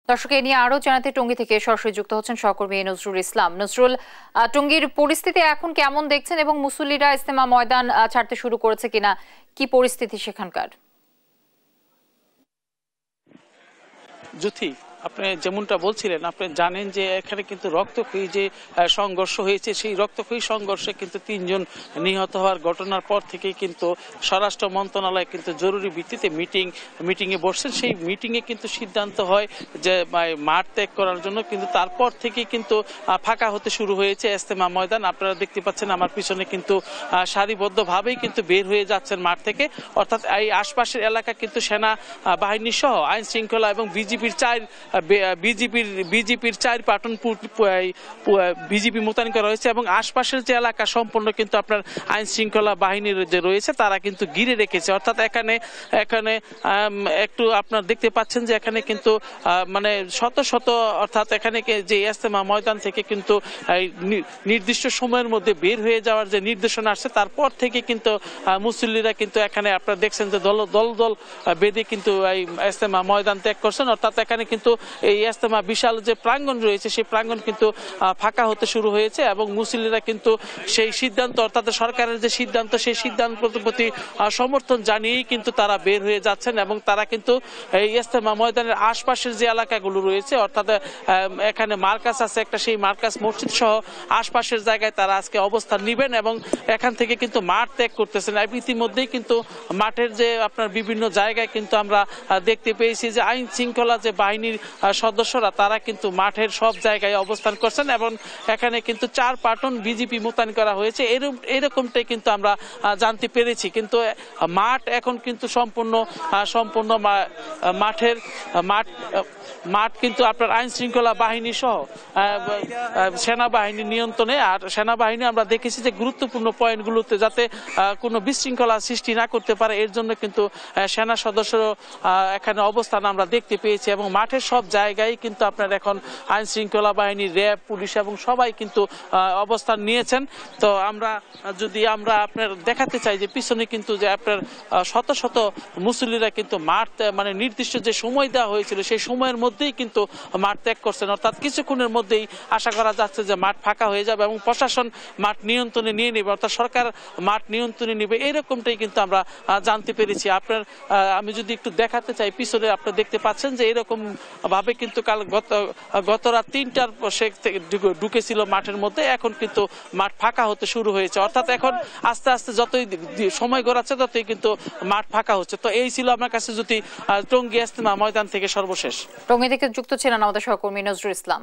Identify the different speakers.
Speaker 1: দর্শক এ নিয়ে আরো জানাতে টঙ্গী থেকে সরাসরি যুক্ত হচ্ছেন সহকর্মী নজরুল ইসলাম। নজরুল, টঙ্গীর পরিস্থিতি এখন কেমন দেখছেন এবং মুসল্লিরা ইজতেমা ময়দান ছাড়তে শুরু করেছে কিনা, কি পরিস্থিতি সেখানকার?
Speaker 2: জ্যোতি, আপনি যেমনটা বলছিলেন, আপনি জানেন যে এখানে কিন্তু রক্তক্ষয়ী যে সংঘর্ষ হয়েছে, সেই রক্তক্ষয়ী সংঘর্ষে কিন্তু 3 জন নিহত হওয়ার ঘটনার পর থেকেই কিন্তু স্বরাষ্ট্র মন্ত্রণালয় কিন্তু জরুরি ভিত্তিতে মিটিংয়ে বসছেন। সেই মিটিংয়ে কিন্তু সিদ্ধান্ত হয় যে মাঠ ত্যাগ করার জন্য, কিন্তু তারপর থেকেই কিন্তু ফাঁকা হতে শুরু হয়েছে ইজতেমা ময়দান। আপনারা দেখতে পাচ্ছেন আমার পিছনে কিন্তু সারিবদ্ধভাবেই কিন্তু বের হয়ে যাচ্ছেন মাঠ থেকে, অর্থাৎ এই আশপাশের এলাকা কিন্তু সেনা বাহিনী সহ আইন শৃঙ্খলা এবং বিজিপির 4 প্লাটুন বিজিপি মোতায়েন করা হয়েছে এবং আশপাশের যে এলাকা সম্পূর্ণ কিন্তু আপনার আইন শৃঙ্খলা বাহিনীর যে রয়েছে তারা কিন্তু ঘিরে রেখেছে। অর্থাৎ এখানে একটু আপনার দেখতে পাচ্ছেন যে এখানে কিন্তু মানে শত শত, অর্থাৎ এখানে যে ইজতেমা ময়দান থেকে কিন্তু নির্দিষ্ট সময়ের মধ্যে বের হয়ে যাওয়ার যে নির্দেশনা আসছে, তারপর থেকে কিন্তু মুসল্লিরা কিন্তু এখানে আপনারা দেখছেন যে দল দল বেঁধে কিন্তু এই ইজতেমা ময়দান ত্যাগ করছেন। অর্থাৎ এখানে কিন্তু এই ইজতেমা বিশাল যে প্রাঙ্গণ রয়েছে সেই প্রাঙ্গণ কিন্তু ফাঁকা হতে শুরু হয়েছে এবং মুসল্লিরা কিন্তু সেই সিদ্ধান্ত, অর্থাৎ সরকারের যে সিদ্ধান্ত, সেই সিদ্ধান্তের প্রতি সমর্থন জানিয়েই কিন্তু তারা বের হয়ে যাচ্ছেন এবং তারা কিন্তু এই ইজতেমা ময়দানের আশপাশের যে এলাকাগুলো রয়েছে, অর্থাৎ এখানে মার্কাস আছে একটা, সেই মার্কাস মসজিদ সহ আশপাশের জায়গায় তারা আজকে অবস্থান নেবেন এবং এখান থেকে কিন্তু মাঠ ত্যাগ করতেছেন। ইতিমধ্যেই কিন্তু মাঠের যে আপনার বিভিন্ন জায়গায় কিন্তু আমরা দেখতে পেয়েছি যে আইন শৃঙ্খলা যে বাহিনীর সদস্যরা তারা কিন্তু মাঠের সব জায়গায় অবস্থান করছেন এবং এখানে কিন্তু 4 প্লাটুন বিজিপি মোতায়েন করা হয়েছে, এরকমটাই কিন্তু আমরা জানতে পেরেছি। কিন্তু মাঠ এখন কিন্তু সম্পূর্ণ মাঠ কিন্তু আপনার আইন শৃঙ্খলা বাহিনী সহ সেনাবাহিনীর নিয়ন্ত্রণে। আর সেনাবাহিনী আমরা দেখেছি যে গুরুত্বপূর্ণ পয়েন্টগুলোতে যাতে কোনো বিশৃঙ্খলা সৃষ্টি না করতে পারে, এর জন্য কিন্তু সেনা সদস্য এখানে অবস্থান আমরা দেখতে পেয়েছি এবং মাঠের সব জায়গায় কিন্তু আপনার এখন আইন শৃঙ্খলা বাহিনী, র্যাব, পুলিশ এবং সবাই কিন্তু অবস্থান নিয়েছেন। তো আমরা আপনার দেখাতে চাই যে পিছনে কিন্তু যে আপনার শত শত মুসল্লিরা কিন্তু মাঠ মানে নির্দিষ্ট যে সময় দেওয়া হয়েছিল সেই সময়ের মধ্যেই কিন্তু মাঠ ত্যাগ করছেন। অর্থাৎ কিছুক্ষণের মধ্যেই আশা করা যাচ্ছে যে মাঠ ফাঁকা হয়ে যাবে এবং প্রশাসন মাঠ নিয়ন্ত্রণে নিয়ে নেবে, অর্থাৎ সরকার মাঠ নিয়ন্ত্রণে নেবে, এরকমটাই কিন্তু আমরা জানতে পেরেছি। আমি যদি একটু দেখাতে চাই, পিছনে আপনি দেখতে পাচ্ছেন যে এরকম ভাবে কিন্তু গত রাত 3টার ঢুকেছিল মাঠের মধ্যে, এখন কিন্তু মাঠ ফাঁকা হতে শুরু হয়েছে। অর্থাৎ এখন আস্তে আস্তে যতই সময় গড়াচ্ছে ততই কিন্তু মাঠ ফাঁকা হচ্ছে। তো এই ছিল আমার কাছে যদি টঙ্গী ইজতেমা ময়দান থেকে সর্বশেষ।
Speaker 1: টঙ্গী থেকে যুক্ত ছিলেন আমাদের সহকর্মী নজরুল ইসলাম।